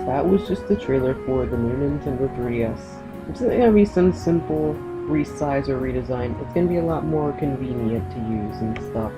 That was just the trailer for the new Nintendo 3DS. It's gonna be some simple resize or redesign. It's gonna be a lot more convenient to use and stuff.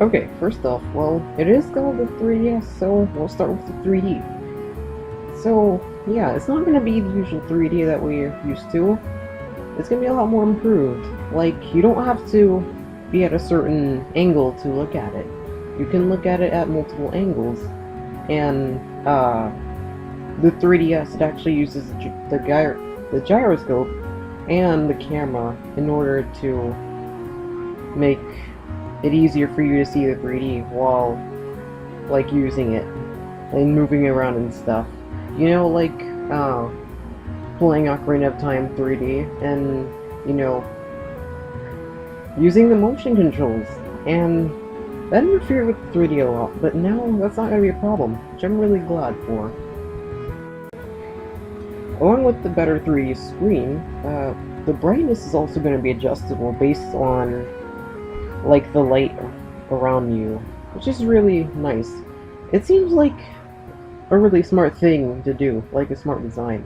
Okay, first off, well, it is called the 3DS, so we'll start with the 3D. So, yeah, it's not gonna be the usual 3D that we're used to. It's gonna be a lot more improved. Like, you don't have to be at a certain angle to look at it. You can look at it at multiple angles. And the 3DS, it actually uses the gyroscope and the camera in order to make it easier for you to see the 3D while like using it and moving around and stuff. You know, like playing Ocarina of Time 3D and, you know, using the motion controls, and that interfered with 3D a lot, but now that's not going to be a problem, which I'm really glad for. Along with the better 3D screen, the brightness is also going to be adjustable based on like the light around you, which is really nice. It seems like a really smart thing to do, like a smart design.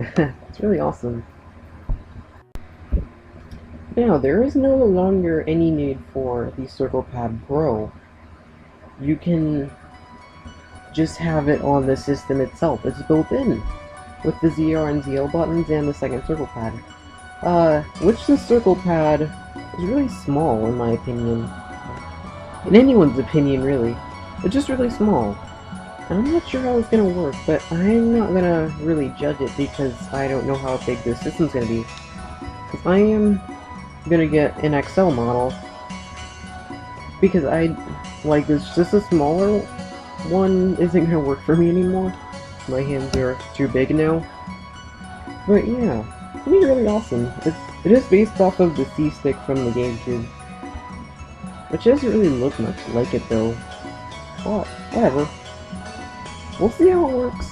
It's really awesome. Now, there is no longer any need for the Circle Pad Pro. You can just have it on the system itself. It's built in, with the ZR and ZL buttons and the second Circle Pad. Which the Circle Pad is really small, in my opinion. In anyone's opinion, really. It's just really small. And I'm not sure how it's gonna work, but I'm not gonna really judge it because I don't know how big this system's gonna be. Because I am gonna get an XL model because I like this. Just a smaller one isn't gonna work for me anymore. My hands are too big now. But yeah, it's gonna be really awesome. It is based off of the C-Stick from the GameCube, which doesn't really look much like it though. But whatever, we'll see how it works.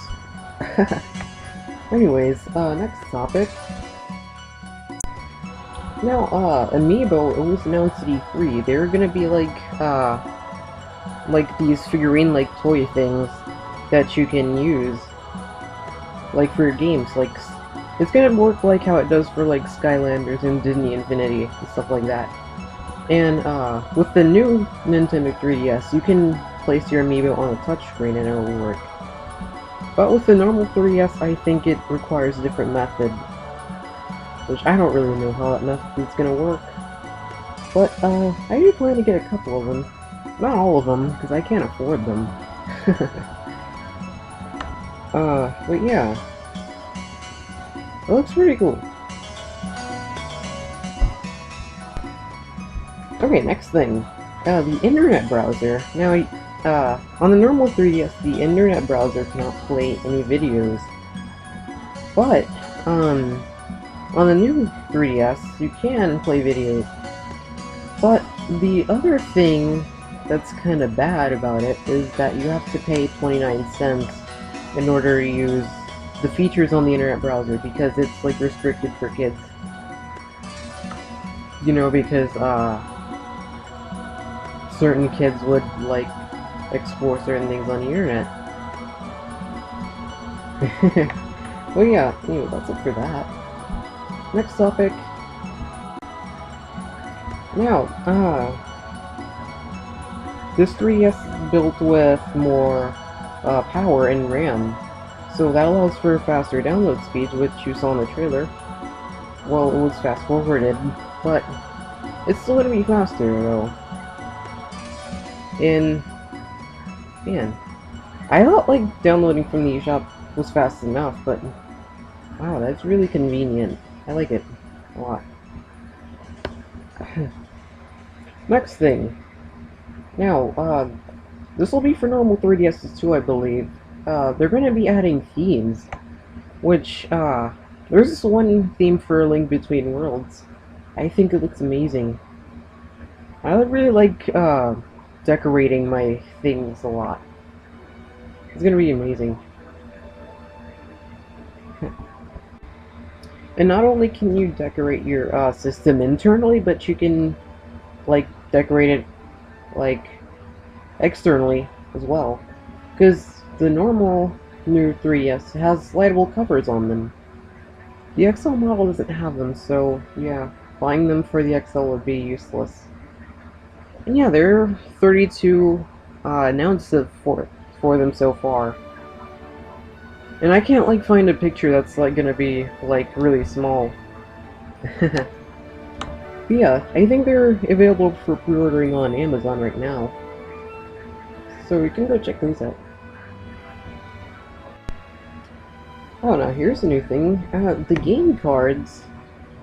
Anyways, next topic. Now, Amiibo, it was announced at E3. They're gonna be like these figurine-like toy things that you can use, like, for your games. Like, it's gonna work like how it does for, like, Skylanders and Disney Infinity and stuff like that. And, with the new Nintendo 3DS, you can place your Amiibo on a touchscreen and it'll work. But with the normal 3DS, I think it requires a different method, which I don't really know how that method's gonna work. But, I do plan to get a couple of them. Not all of them, because I can't afford them. But yeah. It looks pretty cool. Okay, next thing. The internet browser. Now, on the normal 3DS, the internet browser cannot play any videos. But, on the new 3DS, you can play videos. But the other thing that's kind of bad about it is that you have to pay 29 cents in order to use the features on the internet browser, because it's like restricted for kids. You know, because certain kids would like explore certain things on the internet. Well, yeah, anyway, that's it for that. Next topic. Now, this 3DS is built with more power and RAM, so that allows for faster download speeds, which you saw in the trailer. Well, it was fast forwarded, but it's still gonna be faster though. And Man, I thought like downloading from the eShop was fast enough, but wow, that's really convenient. I like it a lot. Next thing. Now, this will be for normal 3DSs too, I believe. They're going to be adding themes, which, there's this one theme for A Link Between Worlds. I think it looks amazing. I really like, decorating my things a lot. It's gonna be amazing. And not only can you decorate your, system internally, but you can, like, decorate it, like, externally as well. Because the normal new 3DS has lightable covers on them. The XL model doesn't have them, so yeah, buying them for the XL would be useless. And yeah, there are 32 announced for them so far. And I can't like find a picture that's like gonna be like really small. But yeah, I think they're available for pre-ordering on Amazon right now. So you can go check those out. Oh, now here's a new thing. The game cards,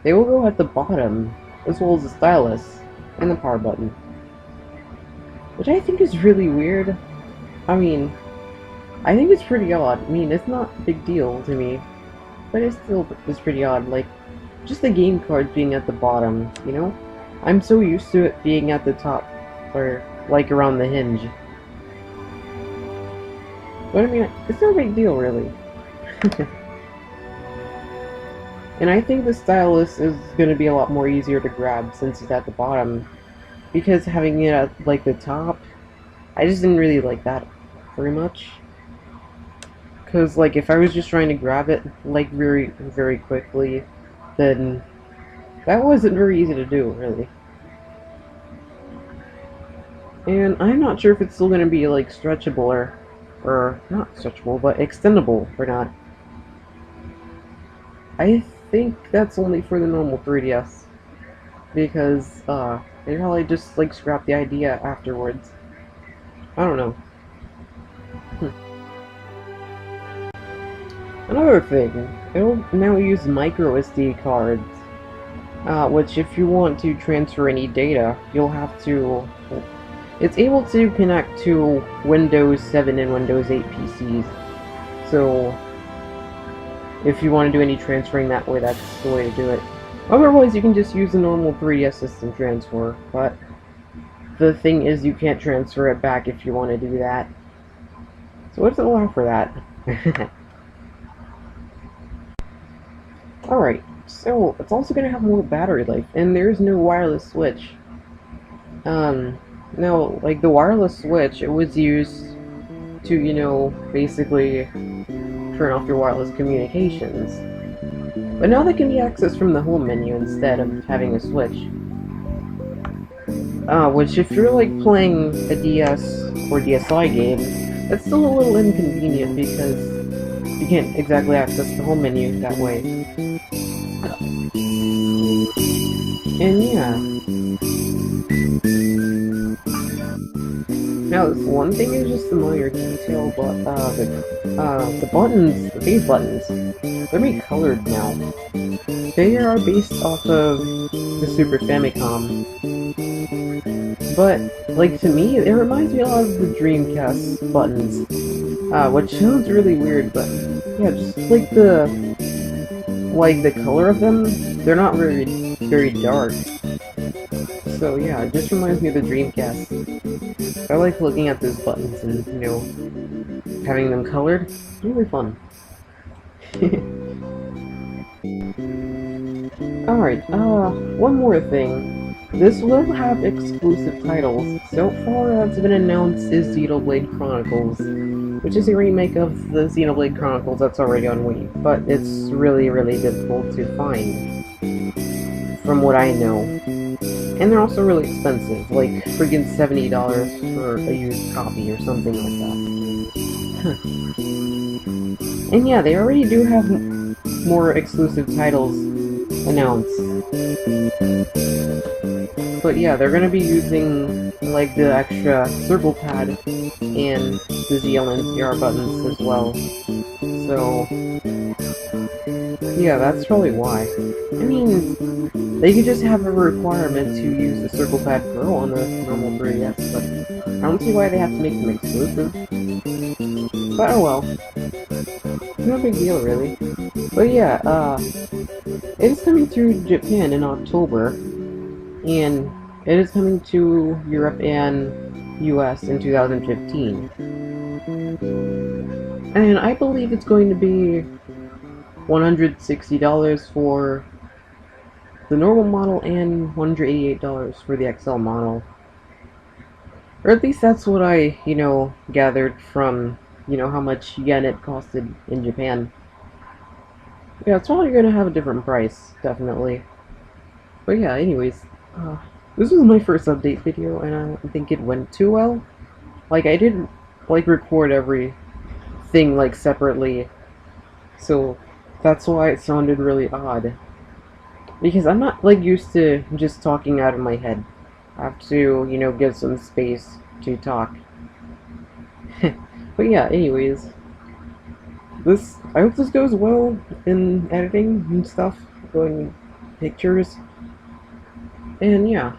they will go at the bottom, as well as the stylus and the power button. Which I think is really weird. I mean, I think it's pretty odd. I mean, it's not a big deal to me, but it still is pretty odd. Like, just the game cards being at the bottom, you know? I'm so used to it being at the top, or like around the hinge. But I mean, it's no big deal, really. And I think the stylus is going to be a lot more easier to grab since it's at the bottom. Because having it at, like, the top, I just didn't really like that very much. Because, like, if I was just trying to grab it, like, very, very quickly, then that wasn't very easy to do, really. And I'm not sure if it's still going to be, like, stretchable or not stretchable, but extendable or not. I think that's only for the normal 3DS. Because, they probably just, like, scrap the idea afterwards. I don't know. Another thing, it'll now use micro SD cards, which if you want to transfer any data, you'll have to... It's able to connect to Windows 7 and Windows 8 PCs, so if you want to do any transferring that way, that's the way to do it. Otherwise, you can just use the normal 3DS system transfer, but the thing is you can't transfer it back if you want to do that. So it doesn't allow for that. Alright, so it's also going to have more battery life, and there's no wireless switch. Now, like the wireless switch, it was used to, you know, basically turn off your wireless communications. But now they can be accessed from the home menu instead of having a switch. Which if you're like playing a DS or DSi game, that's still a little inconvenient because you can't exactly access the home menu that way. And yeah. Now, this one thing is just a minor detail, but the buttons, the base buttons, they're being colored now. They are based off of the Super Famicom. But, like, to me, it reminds me a lot of the Dreamcast buttons. Which sounds really weird, but yeah, just like the color of them, they're not very dark. So yeah, it just reminds me of the Dreamcast. I like looking at those buttons and, you know, having them colored. It's really fun. Alright, one more thing. This will have exclusive titles. So far that's been announced is Xenoblade Chronicles, which is a remake of the Xenoblade Chronicles that's already on Wii, but it's really, really difficult to find, from what I know. And they're also really expensive, like friggin' $70 for a used copy or something like that. And yeah, they already do have more exclusive titles announced. But yeah, they're gonna be using like the extra circle pad and the ZL and CR buttons as well. So yeah, that's probably why. I mean, they could just have a requirement to use the circle pad Pro on the normal 3DS, but I don't see why they have to make them exclusive. But oh well. No big deal, really. But yeah, it is coming to Japan in October, and it is coming to Europe and US in 2015. And I believe it's going to be $160 for the normal model and $188 for the XL model. Or at least that's what I, gathered from, how much yen it costed in Japan. Yeah, it's probably going to have a different price, definitely. But yeah, anyways, this was my first update video, and I don't think it went too well. Like, I didn't, record everything, separately, so that's why it sounded really odd. Because I'm not, used to just talking out of my head. I have to, give some space to talk. But yeah, anyways, I hope this goes well in editing and stuff, going pictures, and yeah.